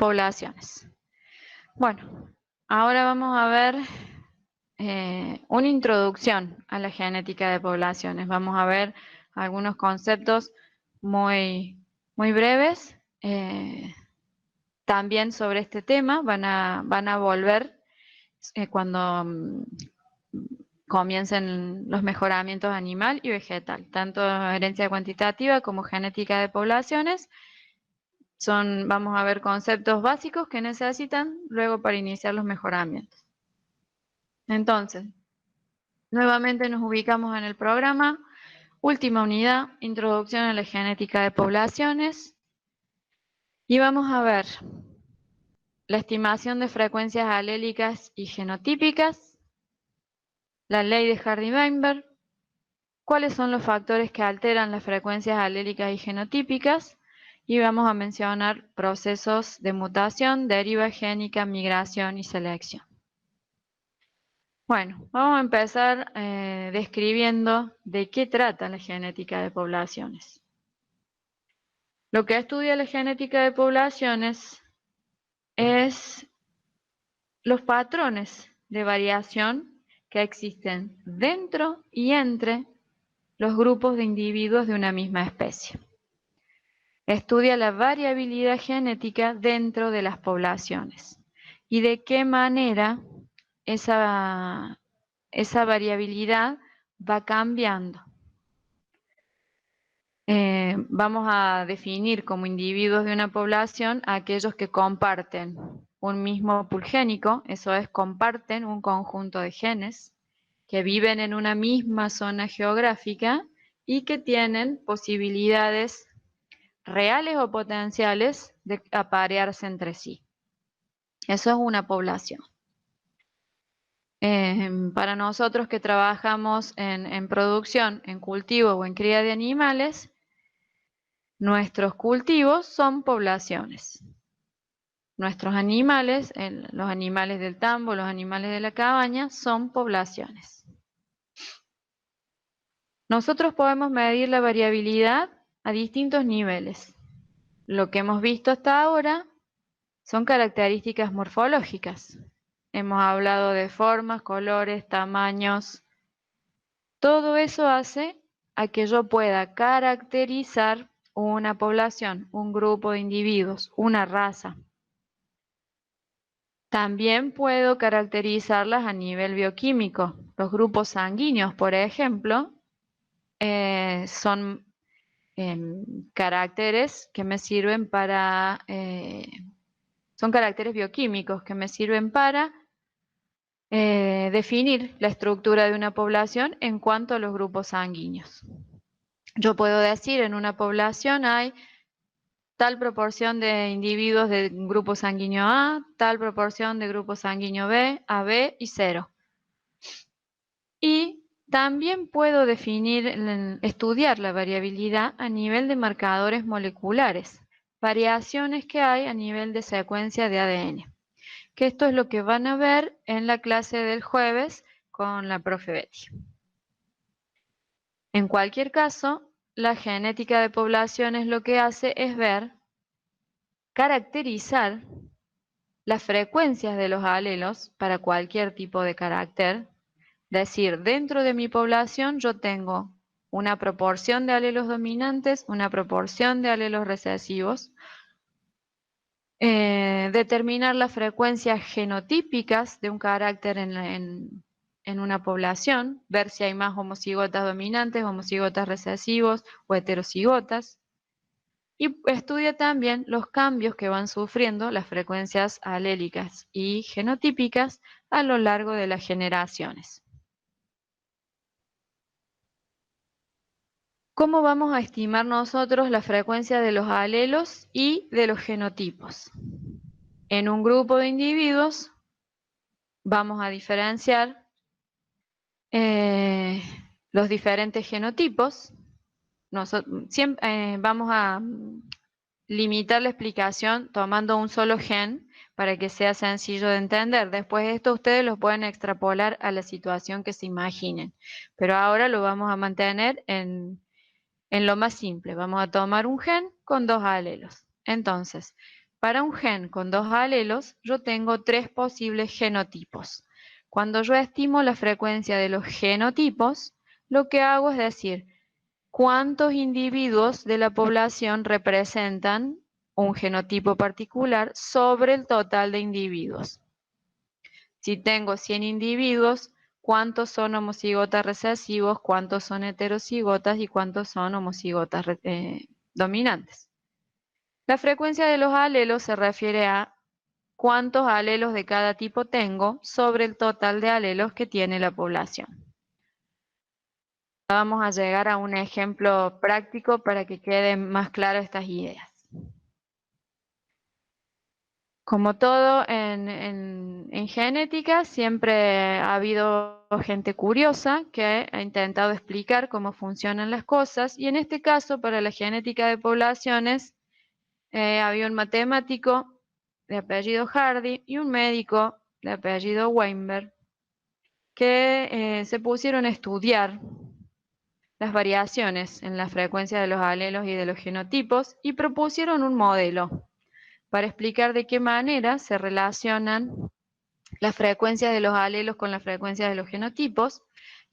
poblaciones. Bueno, ahora vamos a ver una introducción a la genética de poblaciones. Vamos a ver algunos conceptos muy breves. También sobre este tema van a volver cuando comiencen los mejoramientos animal y vegetal, tanto herencia cuantitativa como genética de poblaciones. Vamos a ver conceptos básicos que necesitan luego para iniciar los mejoramientos. Entonces, nuevamente nos ubicamos en el programa. Última unidad, introducción a la genética de poblaciones. Y vamos a ver la estimación de frecuencias alélicas y genotípicas, la ley de Hardy-Weinberg, cuáles son los factores que alteran las frecuencias alélicas y genotípicas, y vamos a mencionar procesos de mutación, deriva génica, migración y selección. Bueno, vamos a empezar describiendo de qué trata la genética de poblaciones. Lo que estudia la genética de poblaciones es los patrones de variación que existen dentro y entre los grupos de individuos de una misma especie. Estudia la variabilidad genética dentro de las poblaciones y de qué manera esa variabilidad va cambiando. Vamos a definir como individuos de una población a aquellos que comparten un mismo pool génico, eso es, comparten un conjunto de genes, que viven en una misma zona geográfica y que tienen posibilidades reales o potenciales de aparearse entre sí. Eso es una población. Para nosotros que trabajamos en producción, en cultivo o en cría de animales, nuestros cultivos son poblaciones. Nuestros animales, los animales del tambo, los animales de la cabaña, son poblaciones. Nosotros podemos medir la variabilidad a distintos niveles. Lo que hemos visto hasta ahora son características morfológicas. Hemos hablado de formas, colores, tamaños. Todo eso hace a que yo pueda caracterizar una población, un grupo de individuos, una raza. También puedo caracterizarlas a nivel bioquímico. Los grupos sanguíneos, por ejemplo, son caracteres que me sirven para... son caracteres bioquímicos que me sirven para definir la estructura de una población en cuanto a los grupos sanguíneos. Yo puedo decir en una población hay tal proporción de individuos de grupo sanguíneo A, tal proporción de grupo sanguíneo B, AB y 0. Y también puedo estudiar la variabilidad a nivel de marcadores moleculares, variaciones que hay a nivel de secuencia de ADN. Que esto es lo que van a ver en la clase del jueves con la profe Betty. En cualquier caso, la genética de poblaciones lo que hace es caracterizar las frecuencias de los alelos para cualquier tipo de carácter. Decir, dentro de mi población yo tengo una proporción de alelos dominantes, una proporción de alelos recesivos, determinar las frecuencias genotípicas de un carácter en una población, ver si hay más homocigotas dominantes, homocigotas recesivos o heterocigotas. Y estudia también los cambios que van sufriendo las frecuencias alélicas y genotípicas a lo largo de las generaciones. ¿Cómo vamos a estimar nosotros la frecuencia de los alelos y de los genotipos? En un grupo de individuos vamos a diferenciar los diferentes genotipos. Vamos a limitar la explicación tomando un solo gen para que sea sencillo de entender. Después de esto ustedes lo pueden extrapolar a la situación que se imaginen. Pero ahora lo vamos a mantener en lo más simple. Vamos a tomar un gen con dos alelos. Entonces, Para un gen con 2 alelos, yo tengo 3 posibles genotipos. Cuando yo estimo la frecuencia de los genotipos, lo que hago es decir, ¿cuántos individuos de la población representan un genotipo particular sobre el total de individuos? Si tengo 100 individuos, ¿cuántos son homocigotas recesivos, cuántos son heterocigotas y cuántos son homocigotas dominantes? La frecuencia de los alelos se refiere a cuántos alelos de cada tipo tengo sobre el total de alelos que tiene la población. Vamos a llegar a un ejemplo práctico para que queden más claras estas ideas. Como todo en genética, siempre ha habido gente curiosa que ha intentado explicar cómo funcionan las cosas, y en este caso, para la genética de poblaciones, había un matemático de apellido Hardy y un médico de apellido Weinberg que se pusieron a estudiar las variaciones en la frecuencia de los alelos y de los genotipos y propusieron un modelo para explicar de qué manera se relacionan las frecuencias de los alelos con la frecuencia de los genotipos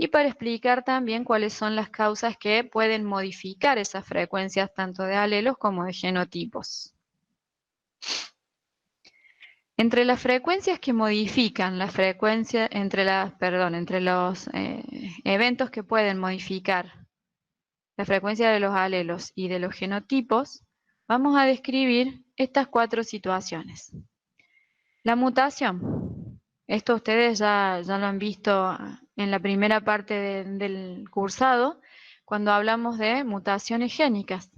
y para explicar también cuáles son las causas que pueden modificar esas frecuencias tanto de alelos como de genotipos. Entre las frecuencias que modifican la frecuencia, entre los eventos que pueden modificar la frecuencia de los alelos y de los genotipos, vamos a describir estas 4 situaciones. La mutación. Esto ustedes ya lo han visto en la primera parte del cursado, cuando hablamos de mutaciones génicas.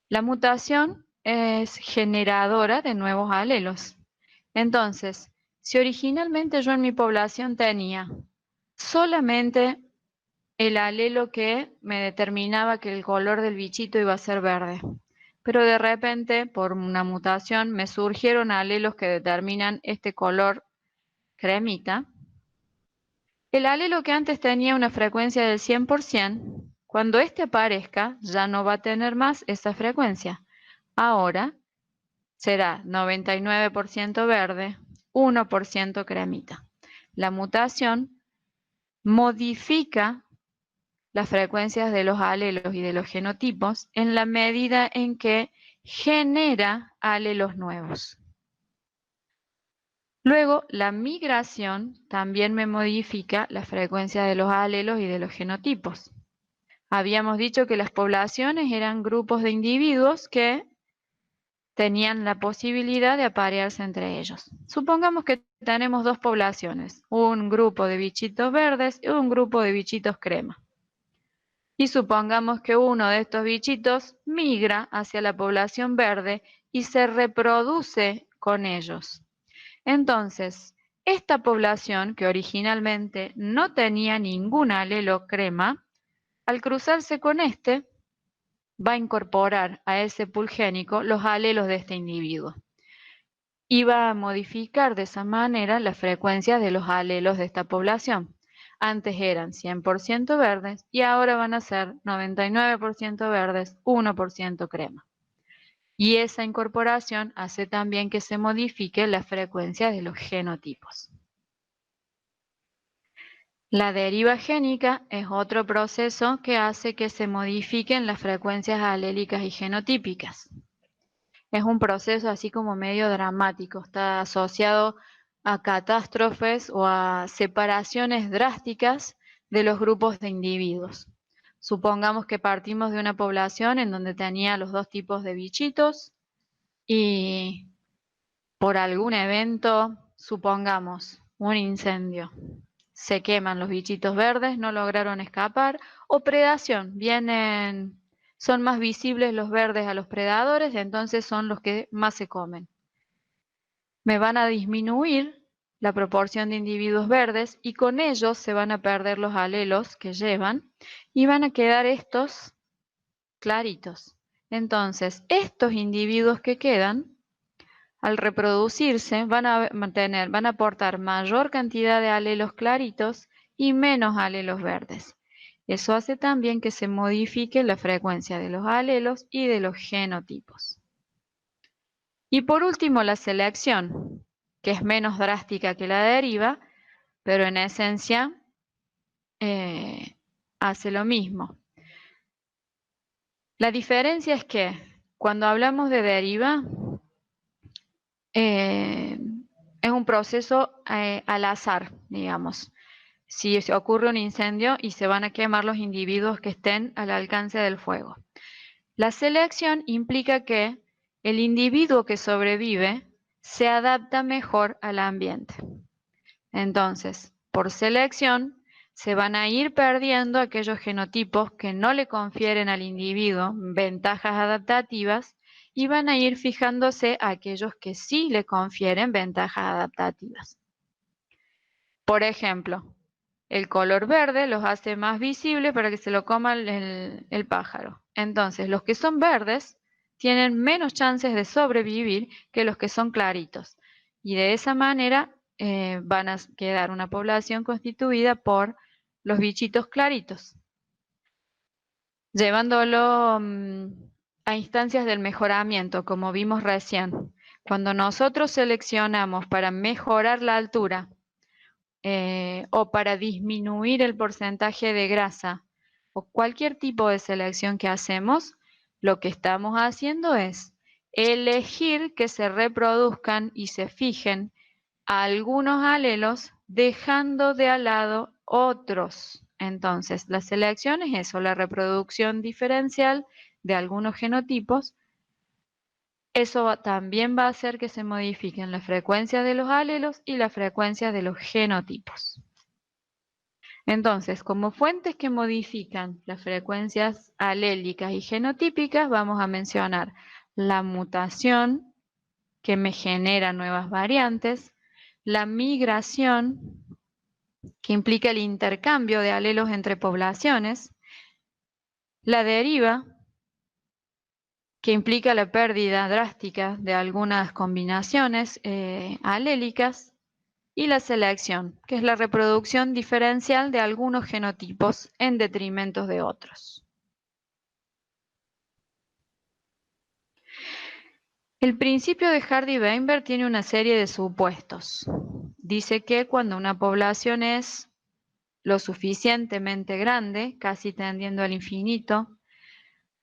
La mutación es generadora de nuevos alelos. Entonces, si originalmente yo en mi población tenía solamente el alelo que me determinaba que el color del bichito iba a ser verde, pero de repente, por una mutación, me surgieron alelos que determinan este color cremita. El alelo que antes tenía una frecuencia del 100%, cuando este aparezca, ya no va a tener más esa frecuencia. Ahora será 99% verde, 1% cremita. La mutación modifica las frecuencias de los alelos y de los genotipos en la medida en que genera alelos nuevos. Luego, la migración también me modifica la frecuencia de los alelos y de los genotipos. Habíamos dicho que las poblaciones eran grupos de individuos que tenían la posibilidad de aparearse entre ellos. Supongamos que tenemos 2 poblaciones, un grupo de bichitos verdes y un grupo de bichitos crema. Y supongamos que uno de estos bichitos migra hacia la población verde y se reproduce con ellos. Entonces, esta población, que originalmente no tenía ningún alelo crema, al cruzarse con este, va a incorporar a ese pool génico los alelos de este individuo. Y va a modificar de esa manera la frecuencia de los alelos de esta población. Antes eran 100% verdes y ahora van a ser 99% verdes, 1% crema. Y esa incorporación hace también que se modifique la frecuencia de los genotipos. La deriva génica es otro proceso que hace que se modifiquen las frecuencias alélicas y genotípicas. Es un proceso así como medio dramático, está asociado a catástrofes o a separaciones drásticas de los grupos de individuos. Supongamos que partimos de una población en donde tenía los 2 tipos de bichitos y por algún evento, supongamos un incendio, se queman los bichitos verdes, no lograron escapar, o predación, son más visibles los verdes a los predadores, entonces son los que más se comen. Me van a disminuir la proporción de individuos verdes y con ellos se van a perder los alelos que llevan y van a quedar estos claritos. Entonces, estos individuos que quedan, al reproducirse, van a aportar mayor cantidad de alelos claritos y menos alelos verdes. Eso hace también que se modifique la frecuencia de los alelos y de los genotipos. Y por último, la selección, que es menos drástica que la deriva, pero en esencia hace lo mismo. La diferencia es que cuando hablamos de deriva, es un proceso al azar, digamos. Si se ocurre un incendio y se van a quemar los individuos que estén al alcance del fuego. La selección implica que el individuo que sobrevive se adapta mejor al ambiente. Entonces, por selección, se van a ir perdiendo aquellos genotipos que no le confieren al individuo ventajas adaptativas y van a ir fijándose aquellos que sí le confieren ventajas adaptativas. Por ejemplo, el color verde los hace más visibles para que se lo coma el pájaro. Entonces, los que son verdes tienen menos chances de sobrevivir que los que son claritos. Y de esa manera van a quedar una población constituida por los bichitos claritos. Llevándolo a instancias del mejoramiento, como vimos recién. Cuando nosotros seleccionamos para mejorar la altura, o para disminuir el porcentaje de grasa o cualquier tipo de selección que hacemos, lo que estamos haciendo es elegir que se reproduzcan y se fijen algunos alelos dejando de al lado otros. Entonces, la selección es eso, la reproducción diferencial de algunos genotipos. Eso también va a hacer que se modifiquen la frecuencia de los alelos y la frecuencia de los genotipos. Entonces, como fuentes que modifican las frecuencias alélicas y genotípicas, vamos a mencionar la mutación, que me genera nuevas variantes, la migración, que implica el intercambio de alelos entre poblaciones, la deriva, que implica la pérdida drástica de algunas combinaciones alélicas, y la selección, que es la reproducción diferencial de algunos genotipos en detrimento de otros. El principio de Hardy-Weinberg tiene una serie de supuestos. Dice que cuando una población es lo suficientemente grande, casi tendiendo al infinito,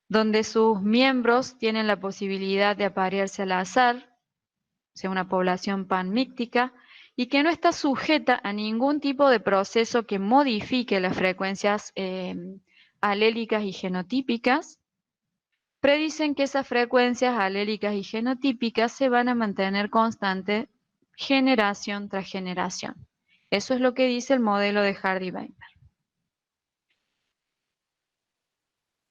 donde sus miembros tienen la posibilidad de aparearse al azar, sea una población panmíctica, y que no está sujeta a ningún tipo de proceso que modifique las frecuencias alélicas y genotípicas, predicen que esas frecuencias alélicas y genotípicas se van a mantener constantes generación tras generación. Eso es lo que dice el modelo de Hardy-Weinberg.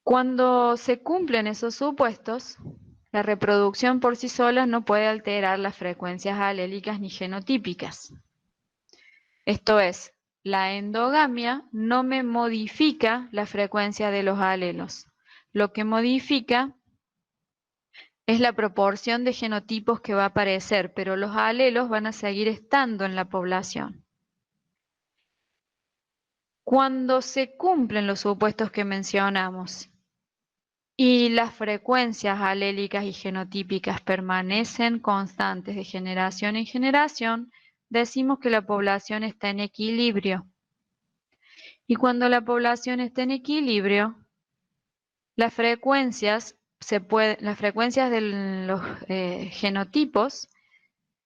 Cuando se cumplen esos supuestos, la reproducción por sí sola no puede alterar las frecuencias alélicas ni genotípicas. Esto es, la endogamia no me modifica la frecuencia de los alelos. Lo que modifica es la proporción de genotipos que va a aparecer, pero los alelos van a seguir estando en la población. Cuando se cumplen los supuestos que mencionamos y las frecuencias alélicas y genotípicas permanecen constantes de generación en generación, decimos que la población está en equilibrio. Y cuando la población está en equilibrio, las frecuencias de los genotipos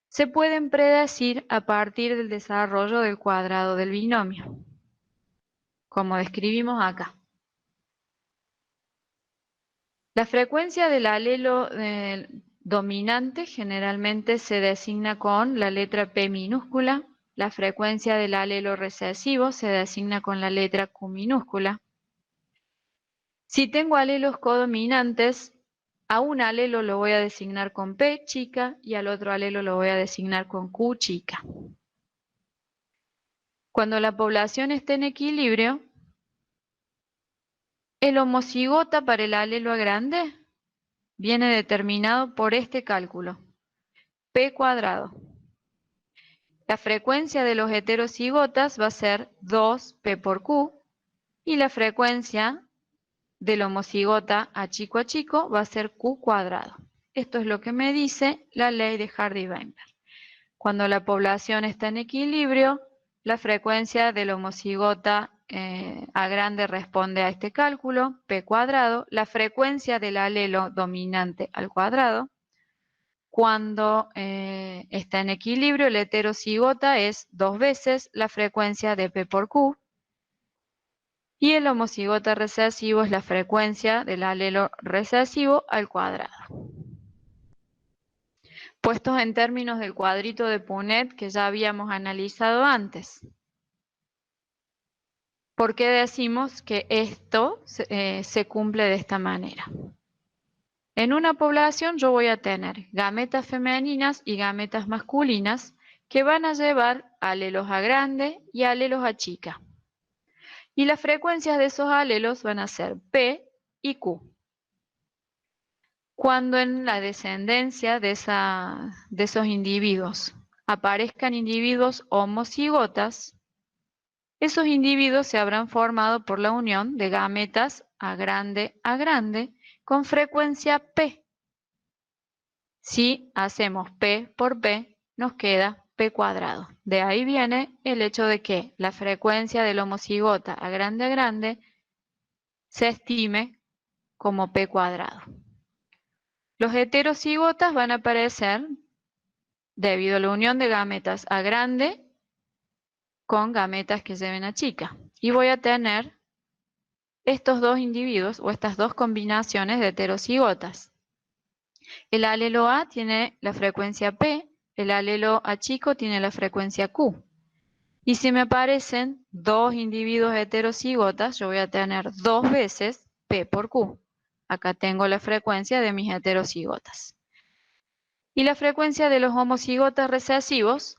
se pueden predecir a partir del desarrollo del cuadrado del binomio, como describimos acá. La frecuencia del alelo dominante generalmente se designa con la letra P minúscula, la frecuencia del alelo recesivo se designa con la letra Q minúscula. Si tengo alelos codominantes, a un alelo lo voy a designar con P chica y al otro alelo lo voy a designar con Q chica. Cuando la población esté en equilibrio, el homocigota para el alelo grande viene determinado por este cálculo, P cuadrado. La frecuencia de los heterocigotas va a ser 2P por Q y la frecuencia del homocigota a chico va a ser Q cuadrado. Esto es lo que me dice la ley de Hardy-Weinberg. Cuando la población está en equilibrio, la frecuencia del homocigota A grande responde a este cálculo, P cuadrado, la frecuencia del alelo dominante al cuadrado. Cuando está en equilibrio, el heterocigota es 2 veces la frecuencia de P por Q. Y el homocigota recesivo es la frecuencia del alelo recesivo al cuadrado. Puestos en términos del cuadrito de Punnett que ya habíamos analizado antes. ¿Por qué decimos que esto se cumple de esta manera? En una población yo voy a tener gametas femeninas y gametas masculinas que van a llevar alelos A grande y alelos A chica. Y las frecuencias de esos alelos van a ser P y Q. Cuando en la descendencia de esos individuos aparezcan individuos homocigotas, esos individuos se habrán formado por la unión de gametas A grande con frecuencia P. Si hacemos P por P, nos queda P cuadrado. De ahí viene el hecho de que la frecuencia del homocigota A grande se estime como P cuadrado. Los heterocigotas van a aparecer debido a la unión de gametas A grande con gametas que lleven A chica. Y voy a tener estos dos individuos o estas dos combinaciones de heterocigotas. El alelo A tiene la frecuencia P, el alelo A chico tiene la frecuencia Q. Y si me aparecen dos individuos heterocigotas, yo voy a tener 2 veces P por Q. Acá tengo la frecuencia de mis heterocigotas. Y la frecuencia de los homocigotas recesivos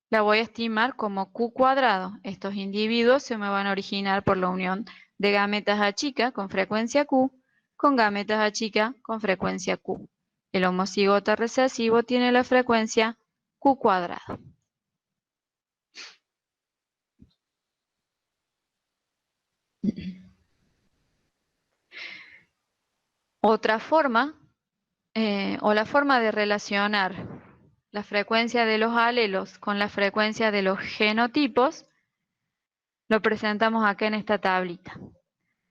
la voy a estimar como Q cuadrado. Estos individuos se me van a originar por la unión de gametas A chica con frecuencia Q con gametas A chica con frecuencia Q. El homocigota recesivo tiene la frecuencia Q cuadrado. Otra forma, o la forma de relacionar la frecuencia de los alelos con la frecuencia de los genotipos, lo presentamos acá en esta tablita.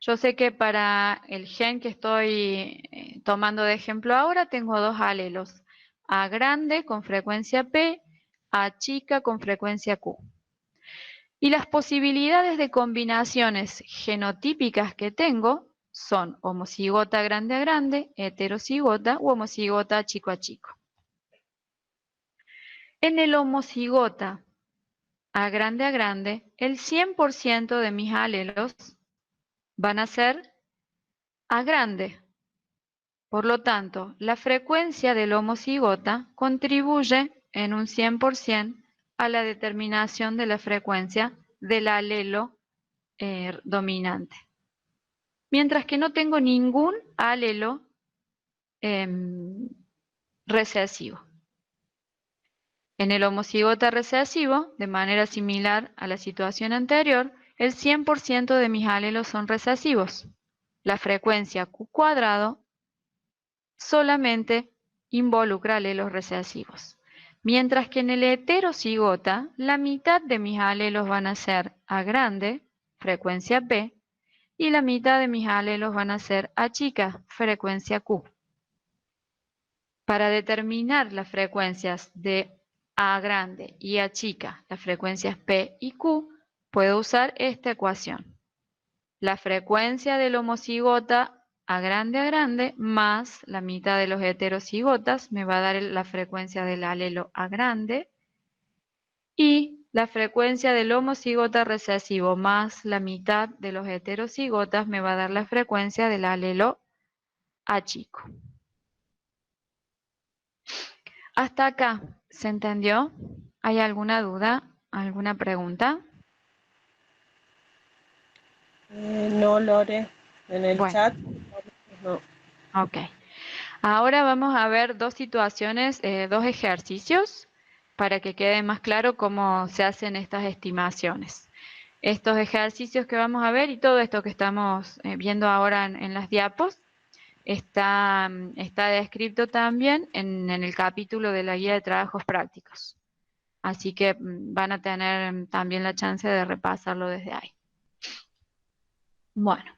Yo sé que para el gen que estoy tomando de ejemplo ahora, tengo dos alelos, A grande con frecuencia P, A chica con frecuencia Q. Y las posibilidades de combinaciones genotípicas que tengo son homocigota grande a grande, heterocigota u homocigota chico a chico. En el homocigota a grande, el 100% de mis alelos van a ser A grande. Por lo tanto, la frecuencia del homocigota contribuye en un 100% a la determinación de la frecuencia del alelo dominante. Mientras que no tengo ningún alelo recesivo. En el homocigota recesivo, de manera similar a la situación anterior, el 100% de mis alelos son recesivos. La frecuencia Q cuadrado solamente involucra alelos recesivos. Mientras que en el heterocigota, la mitad de mis alelos van a ser A grande, frecuencia P, y la mitad de mis alelos van a ser A chica, frecuencia Q. Para determinar las frecuencias de A grande y A chica, las frecuencias P y Q, puedo usar esta ecuación. La frecuencia del homocigota A grande más la mitad de los heterocigotas me va a dar la frecuencia del alelo A grande y la frecuencia del homocigota recesivo más la mitad de los heterocigotas me va a dar la frecuencia del alelo A chico. Hasta acá, ¿se entendió? ¿Hay alguna duda? ¿Alguna pregunta? No, Lore, en el chat no. Ok. Ahora vamos a ver dos situaciones, dos ejercicios para que quede más claro cómo se hacen estas estimaciones. Estos ejercicios que vamos a ver y todo esto que estamos viendo ahora en las diapos está descrito también en el capítulo de la guía de trabajos prácticos. Así que van a tener también la chance de repasarlo desde ahí. Bueno,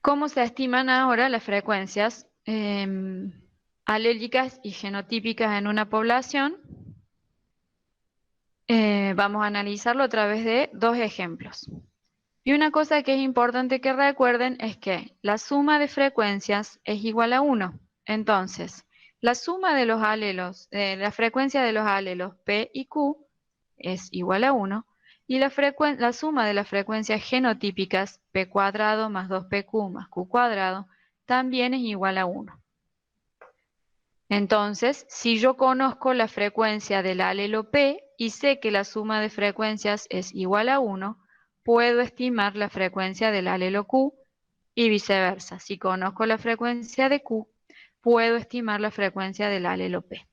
¿cómo se estiman ahora las frecuencias alélicas y genotípicas en una población? Vamos a analizarlo a través de dos ejemplos. Y una cosa que es importante que recuerden es que la suma de frecuencias es igual a 1. Entonces, la suma de los alelos, la frecuencia de los alelos P y Q es igual a 1. Y la suma de las frecuencias genotípicas P cuadrado más 2PQ más Q cuadrado también es igual a 1. Entonces, si yo conozco la frecuencia del alelo P y sé que la suma de frecuencias es igual a 1, puedo estimar la frecuencia del alelo Q y viceversa. Si conozco la frecuencia de Q, puedo estimar la frecuencia del alelo P.